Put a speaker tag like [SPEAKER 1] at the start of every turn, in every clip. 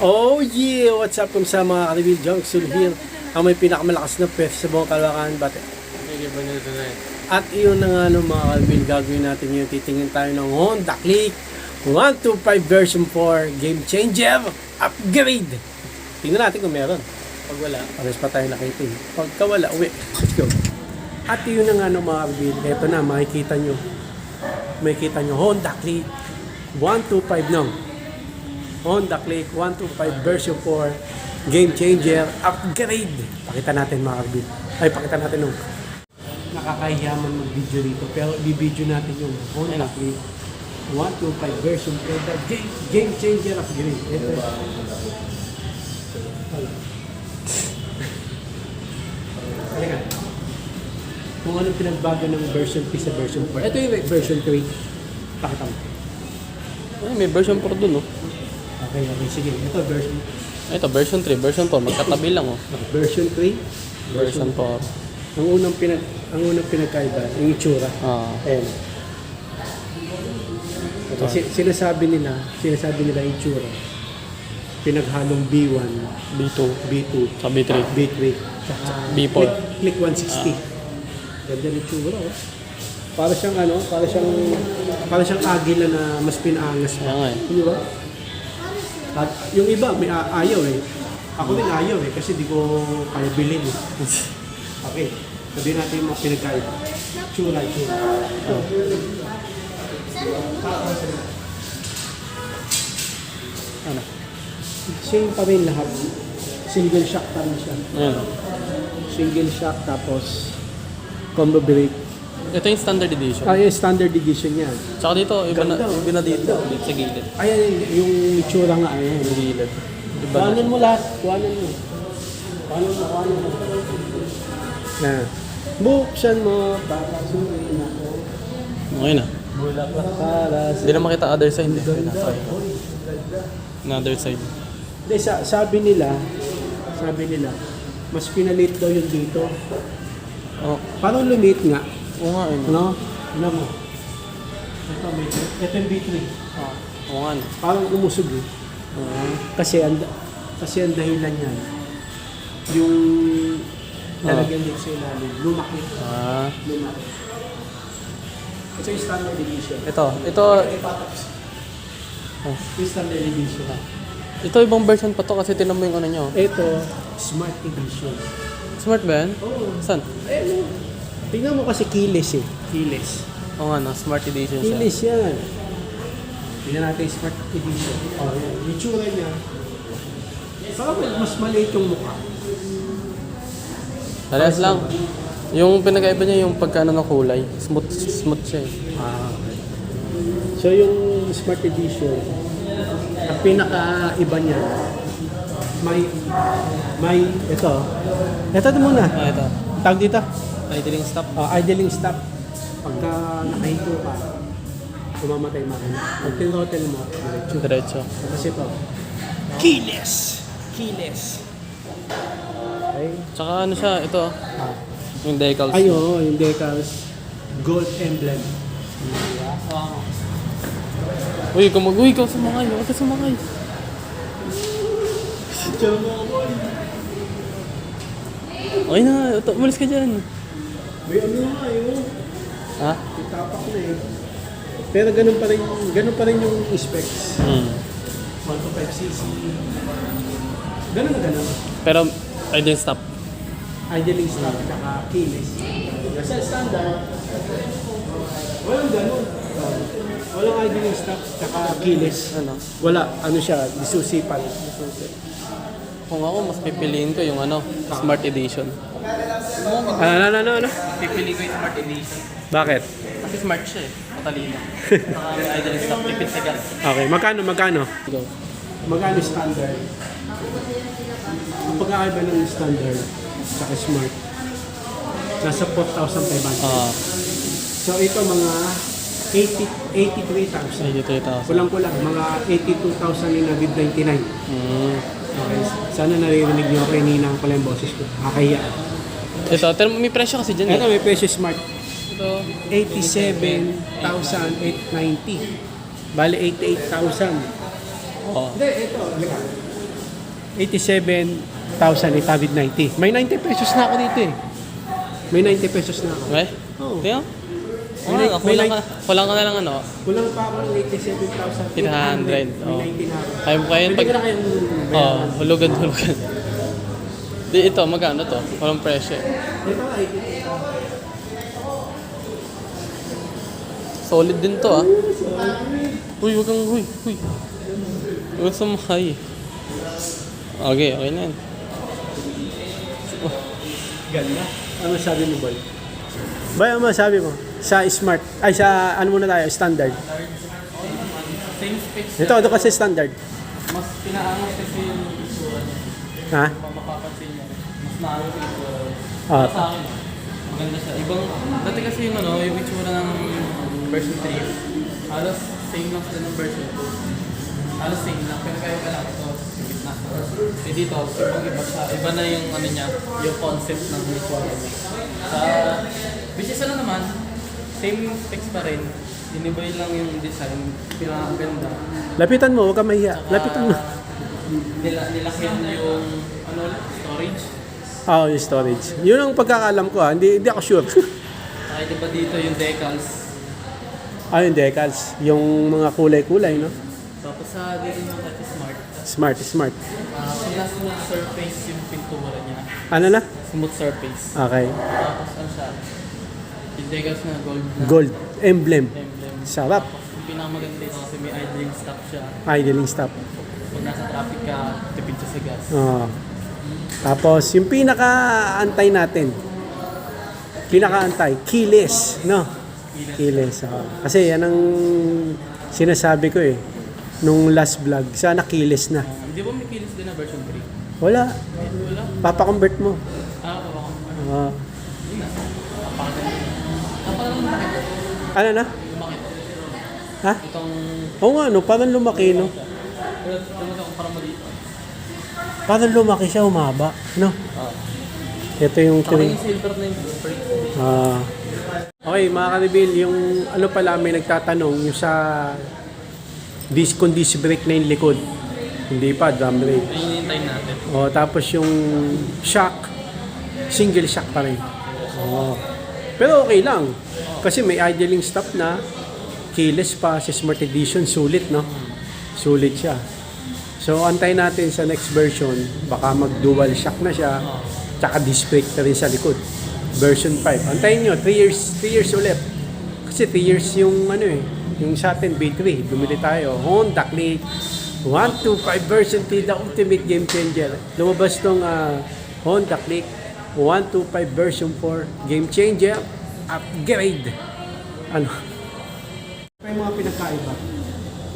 [SPEAKER 1] Oh yeah! What's up kung sa mga ka-review Junction Hill ang may pinakamalakas na pwede sa buong Caloocan Bate. At iyon na nga mga ka-review, gagawin natin yun. Titingin tayo ng Honda Click 125 version 4 Game Changer Upgrade. Tingnan natin kung meron. Pag wala, pares pa tayo nakita. Pagka wala, uwi. Let's go. At iyon na nga mga ka-review. Ito na, makikita nyo Honda Click 125 nung. Honda Click 125 version 4 Game Changer Upgrade. Pakita natin mga karbid. Pakita natin nung nakakahiyaman mag-video dito. Pero i-video natin yung Honda Click 125 version 4 the Game Changer Upgrade. Ito. Halika. Kung anong pinagbago ng version 3 sa version 4. Ito yung version 3. Pakita mo.
[SPEAKER 2] Ay, may version 4 dun, oh.
[SPEAKER 1] Okay, sige. Ito version.
[SPEAKER 2] Ito, version 3, version 4. Magkatabi lang, oh.
[SPEAKER 1] Version 3,
[SPEAKER 2] Version 4.
[SPEAKER 1] Ang unang pinagkaiba, yung itsura. Ayan. Sinasabi nila yung itsura. Pinaghalong B1,
[SPEAKER 2] B2,
[SPEAKER 1] B2,
[SPEAKER 2] sa B3.
[SPEAKER 1] B3, tsaka
[SPEAKER 2] B4.
[SPEAKER 1] Click 160. Ganda yung itsura, oh. Para siyang agila na mas pinaangas pa.
[SPEAKER 2] Kaya nga, eh.
[SPEAKER 1] Di ba? At yung iba may ayaw eh. Ako din ayaw eh kasi di ko kaya bilhin eh. Okay. Sabihin natin yung mga pinagkaiba. Tsura. Ano? Same pa rin lahat. Single shock pa rin siya.
[SPEAKER 2] Ayan.
[SPEAKER 1] Single shock tapos combo brake.
[SPEAKER 2] Ito yung standard edition.
[SPEAKER 1] Yung standard edition yan.
[SPEAKER 2] Tsaka dito, iba na
[SPEAKER 1] Ganda,
[SPEAKER 2] dito. Dito sa gilid.
[SPEAKER 1] Ayan yung itsura nga ayan.
[SPEAKER 2] Sa gilid. Iba na.
[SPEAKER 1] Kuhanan mo lahat. Kuhanan mo. Na. Buksan mo para surin ako.
[SPEAKER 2] Okay na.
[SPEAKER 1] Bulaklak para
[SPEAKER 2] Hindi na makita other side. Another side.
[SPEAKER 1] Hindi, sabi nila, mas pinalit daw yung dito.
[SPEAKER 2] Oh.
[SPEAKER 1] Parang lumit nga.
[SPEAKER 2] Oo nga, eh.
[SPEAKER 1] Ano? Alam mo. Ito yung B3.
[SPEAKER 2] Oo nga.
[SPEAKER 1] Parang umusog eh. Kasi ang dahilan yan, yung lalagyan dito sa ilalim, lumaki. Lumaki. Ito yung standard edition.
[SPEAKER 2] Ito.
[SPEAKER 1] Yung standard edition.
[SPEAKER 2] Ito ibang version pa to kasi tinan mo yung ano nyo.
[SPEAKER 1] Ito, smart edition.
[SPEAKER 2] Smart ba yan?
[SPEAKER 1] Oo.
[SPEAKER 2] Saan?
[SPEAKER 1] Ayun. Tingnan mo kasi keyless eh. Keyless.
[SPEAKER 2] Oo nga, no? Smart edition siya.
[SPEAKER 1] Keyless yan. Tingnan natin yung smart edition. Yan. Yung tsura niya. Parang mas maliit yung mukha.
[SPEAKER 2] Parehas lang. Yung pinagkaiba niya yung pagkano ng kulay. Smooth siya, eh.
[SPEAKER 1] Okay. So yung smart edition, ang pinaka-iba niya, may ito muna.
[SPEAKER 2] Ito.
[SPEAKER 1] Tawag dito?
[SPEAKER 2] Idling stop.
[SPEAKER 1] Idling stop. Pagka nakahinto ka, umamatay makina. Pag tinrotel mo, diretso.
[SPEAKER 2] Diretso.
[SPEAKER 1] Kasi ito, keyless. Okay.
[SPEAKER 2] Tsaka ano siya, ito. Yung decals.
[SPEAKER 1] Ay, yung decals, gold emblem.
[SPEAKER 2] Uy, ikaw sumangay. Huwag ka sumangay. Okay na, umalis ka dyan.
[SPEAKER 1] May ano nga yun.
[SPEAKER 2] Ha?
[SPEAKER 1] Itapak na eh. Pero ganun pa rin yung specs. 125cc. Ganun.
[SPEAKER 2] Pero, idling stop.
[SPEAKER 1] Idling stop tsaka keyless. Kasi standard, walang ganun. Walang idling stop tsaka keyless.
[SPEAKER 2] Ano?
[SPEAKER 1] Wala, siya, disusipan.
[SPEAKER 2] Kung ako, mas pipiliin ko yung Smart Edition.
[SPEAKER 1] Ano?
[SPEAKER 2] Pipili ko yung Smart Edition.
[SPEAKER 1] Bakit?
[SPEAKER 2] Kasi smart siya, eh. Matalino. May idling stop, tipid sa gas.
[SPEAKER 1] Okay, magkano?
[SPEAKER 2] Go.
[SPEAKER 1] Magkano standard? Ang pagkakaiba ng standard tsaka smart, nasa 4,500. So ito mga 83,000.
[SPEAKER 2] 83,000.
[SPEAKER 1] Kulang-kulang, mga 82,999. Okay, sana naririnig niyo ako, hininaan ko lang yung boses ko. Kakahiya.
[SPEAKER 2] Ito, may presyo kasi dyan,
[SPEAKER 1] Ito may presyo smart.
[SPEAKER 2] Ito,
[SPEAKER 1] 87,890. Bale, 88,000.
[SPEAKER 2] Oo.
[SPEAKER 1] Hindi, ito. 87,890. May 90 pesos na ako dito eh. May 90 pesos na ako.
[SPEAKER 2] Okay?
[SPEAKER 1] Oo.
[SPEAKER 2] Tingnan.
[SPEAKER 1] May
[SPEAKER 2] Kulang ka na lang ano.
[SPEAKER 1] Kulang pa ako ng 87,800.
[SPEAKER 2] 800,
[SPEAKER 1] May
[SPEAKER 2] oh.
[SPEAKER 1] 90 na ako.
[SPEAKER 2] Kaya mo kayo
[SPEAKER 1] Pwede ko na kayong
[SPEAKER 2] Oh, hulugan. Di ito, magkano to? Walang presyo eh.
[SPEAKER 1] Ito nga,
[SPEAKER 2] Solid din to ah. Uy, wag kang huy. Huwag kang sumakay. Okay na yan.
[SPEAKER 1] ganda. Ano sabi mo, boy? Boy, ano masabi mo? Sa smart, ay sa ano muna tayo, standard.
[SPEAKER 2] Same specs.
[SPEAKER 1] Ito kasi standard.
[SPEAKER 2] Mas pinaangas kasi yung itsura niya.
[SPEAKER 1] Ha?
[SPEAKER 2] Kung mapapansin niya, mas naangas yung itsura.
[SPEAKER 1] Ah.
[SPEAKER 2] Sa akin, maganda siya. Ibang, dati kasi yung ano, yung itsura ng version 3, halos same lang sila ng version 2. Halos same lang, pero kaya lang ito, yung gitna. Eh dito, ibang iba siya. Iba na yung ano niya, yung concept ng itsura niya. Sa, which is ano naman, same yung specs pa rin. Inibay lang yung design, pinakaganda.
[SPEAKER 1] Lapitan mo, huwag kang mahiya. Lapitan mo.
[SPEAKER 2] Nilakyan yung ano, storage.
[SPEAKER 1] Oh, yung storage. Yun ang pagkakalam ko ha. Hindi ako sure.
[SPEAKER 2] Ay, di ba dito yung decals?
[SPEAKER 1] Yung decals. Yung mga kulay-kulay, no?
[SPEAKER 2] Tapos sa dito yung touch
[SPEAKER 1] Smart.
[SPEAKER 2] smart. Sila smooth surface yung pintura niya.
[SPEAKER 1] Ano na?
[SPEAKER 2] Smooth surface.
[SPEAKER 1] Okay.
[SPEAKER 2] Tapos ano siya? Yung decals na gold na
[SPEAKER 1] Gold. Emblem.
[SPEAKER 2] emblem.
[SPEAKER 1] Sarap.
[SPEAKER 2] Tapos yung pinakamaganda dito kasi may idling stop siya.
[SPEAKER 1] Idling stop.
[SPEAKER 2] Pag nasa traffic ka, tipid siya sa gas.
[SPEAKER 1] Oh. Tapos, yung pinaka-antay natin. Pinaka-antay. Keyless. No? Keyless. Oh. Kasi yan ang sinasabi ko eh. Nung last vlog. Sana keyless na.
[SPEAKER 2] Hindi ba may keyless din na version 3?
[SPEAKER 1] Wala.
[SPEAKER 2] Wala.
[SPEAKER 1] Papakonvert mo.
[SPEAKER 2] Baka
[SPEAKER 1] Oh.
[SPEAKER 2] yun na. Napakaganda. Napakaganda.
[SPEAKER 1] Ano na?
[SPEAKER 2] Lumaki.
[SPEAKER 1] Ha?
[SPEAKER 2] Itong...
[SPEAKER 1] Oo nga, no? Parang lumaki, no?
[SPEAKER 2] Pero tumutang ko parang maliit.
[SPEAKER 1] Parang lumaki siya, humaba. No? Ito yung
[SPEAKER 2] Saka
[SPEAKER 1] three.
[SPEAKER 2] yung silver na yung break.
[SPEAKER 1] Okay, mga ka-reveal, yung ano pala, may nagtatanong yung sa kung disc brake na yung likod. Hindi pa, drum brake.
[SPEAKER 2] Ito yung hintay natin.
[SPEAKER 1] Tapos yung shock, single shock pa rin. Pero okay lang. Kasi may idling stop na, keyless pa, sa Smart Edition, sulit, no? Sulit siya. So, antay natin sa next version, baka mag-dual shock na siya, tsaka disc brake na rin sa likod. Version 5. Antayin nyo, 3 years ulit. Kasi 3 years yung ano eh, yung sa atin B3, bumili tayo. Honda Click 125 version 3, the ultimate game changer. Lumabas tong Honda Click 125 version 4, game changer, upgrade. Ano? May mga pinagkaiba.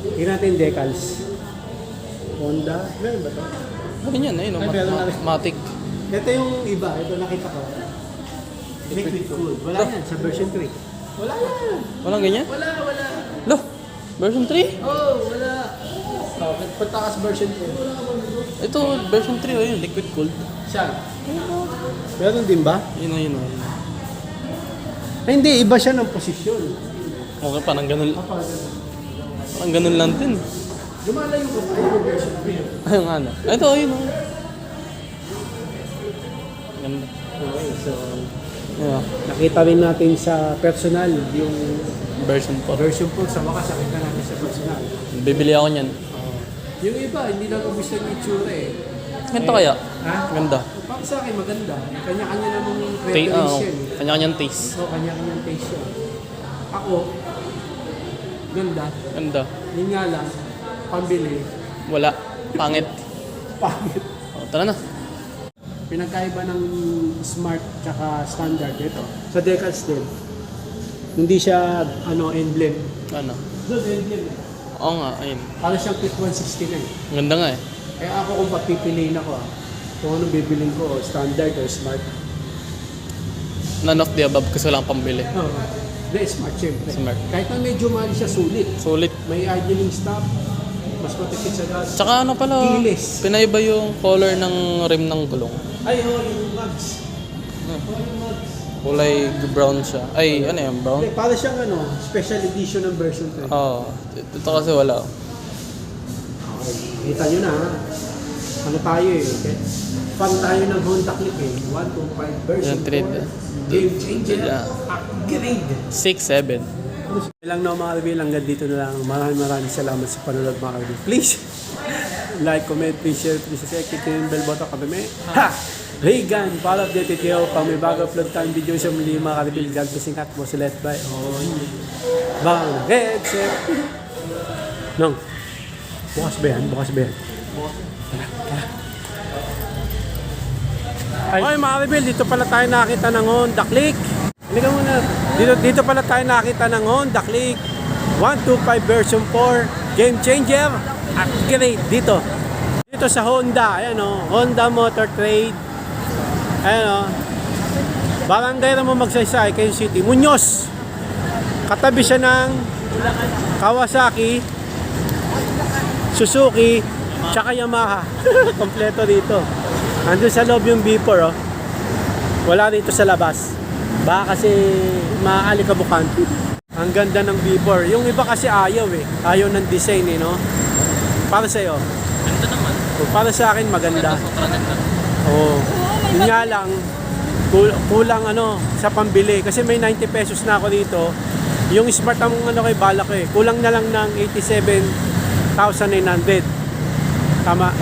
[SPEAKER 1] Tingnan natin decals. Honda, meron ba ito?
[SPEAKER 2] Ganyan, ayun.
[SPEAKER 1] Ay, meron na rin.
[SPEAKER 2] Matic.
[SPEAKER 1] Ito yung iba, ito nakita ko. Liquid cooled. Wala yan sa version 3. Wala yan.
[SPEAKER 2] Walang ganyan?
[SPEAKER 1] Wala.
[SPEAKER 2] Lo, version 3?
[SPEAKER 1] Wala. Punta ka sa version 3.
[SPEAKER 2] Ito, version 3, ayun, liquid cooled.
[SPEAKER 1] Siya. Meron din ba?
[SPEAKER 2] Yun.
[SPEAKER 1] Ay, hindi, iba siya ng posisyon.
[SPEAKER 2] Okay, parang ganun. Parang ganun lang din.
[SPEAKER 1] Lumalayo ko pa yung version 3.
[SPEAKER 2] Ayun nga na. Ito, ayun. Ganda.
[SPEAKER 1] Okay, so
[SPEAKER 2] Yeah.
[SPEAKER 1] nakita rin natin sa personal yung
[SPEAKER 2] Version 4.
[SPEAKER 1] version 4 sa wakas nakita natin sa personal.
[SPEAKER 2] Bibili ako niyan.
[SPEAKER 1] Yung iba, hindi na gusto ng itsura eh.
[SPEAKER 2] Ganito kaya?
[SPEAKER 1] Ha?
[SPEAKER 2] Ganda.
[SPEAKER 1] Para sa akin maganda. Kanya-kanya namang
[SPEAKER 2] Oo,
[SPEAKER 1] preference yan.
[SPEAKER 2] kanya-kanyang taste.
[SPEAKER 1] Kanya-kanyang taste yan. Ako, ganda.
[SPEAKER 2] Ganda.
[SPEAKER 1] Yun nga lang, pambili,
[SPEAKER 2] Wala. Pangit.
[SPEAKER 1] pangit.
[SPEAKER 2] Tara na.
[SPEAKER 1] Pinagkaiba ng smart tsaka standard ito. Sa decals din. Hindi siya emblem.
[SPEAKER 2] Ano?
[SPEAKER 1] Doon emblem.
[SPEAKER 2] Oo nga, ayun.
[SPEAKER 1] Para siyang Click 169.
[SPEAKER 2] Ganda nga eh.
[SPEAKER 1] Kaya ako kung papipiliin ako kung anong bibiling ko, standard or smart.
[SPEAKER 2] None of the above kasi walang pambili.
[SPEAKER 1] Hindi, smart syempre.
[SPEAKER 2] Smart.
[SPEAKER 1] Kahit na medyo mahal siya, sulit.
[SPEAKER 2] Sulit.
[SPEAKER 1] May idling stop, mas matipid sa gas.
[SPEAKER 2] Tsaka ano pala,
[SPEAKER 1] Keyless.
[SPEAKER 2] pinaiba yung color ng rim ng gulong.
[SPEAKER 1] Ay, yung mags.
[SPEAKER 2] Hmm.
[SPEAKER 1] Yung mags.
[SPEAKER 2] Kulay brown siya. Ay, ano yan, brown?
[SPEAKER 1] Hindi, para siyang special edition ng version 3.
[SPEAKER 2] Oo. Ito kasi wala.
[SPEAKER 1] Okay. Kita nyo na ha. ano tayo eh, okay? Fan tayo ng Honda Click eh. 125 version
[SPEAKER 2] Yung trade.
[SPEAKER 1] 4. Game changer.
[SPEAKER 2] Yeah.
[SPEAKER 1] Upgrade.
[SPEAKER 2] 6-7.
[SPEAKER 1] Lang na mga kaibigan, hanggang dito na lang. Maraming salamat sa panonood mga kaibigan. Please, like, comment, please share, please subscribe, click yung bell button kami may. Ha! Regan, para updated kayo pang may bago upload tayong video sa muli mga kaibigan. God bless ingat mo sa Let's Buy. Bang, headset. Nong, bukas ba yan? Bukas ba yan? Ay, mga kaibigan, dito pala tayo nakita ng Honda Click. Halika muna. Dito pala tayo nakita ng Honda Click 125 version 4 game changer upgrade dito sa Honda. Ayan o, Honda Motor Trade. Ayan o, Barangay Ramon Magsaysay, Quezon City, Muñoz. Katabi siya ng Kawasaki, Suzuki, tsaka Yamaha. Kompleto dito. Andun sa loob yung B4 oh. Wala dito sa labas. Baka kasi maaalikabukan. Ang ganda ng B4. Yung iba kasi ayaw eh. Ayaw ng design eh, no? Para sa'yo.
[SPEAKER 2] Ganda naman.
[SPEAKER 1] Para sa akin maganda.
[SPEAKER 2] Sobrang ganda.
[SPEAKER 1] Oo. Yun nga lang, kulang ano, sa pambili. Kasi may 90 pesos na ako dito. Yung smart ang ano kay balak eh. Kulang na lang ng 87,900. Tama.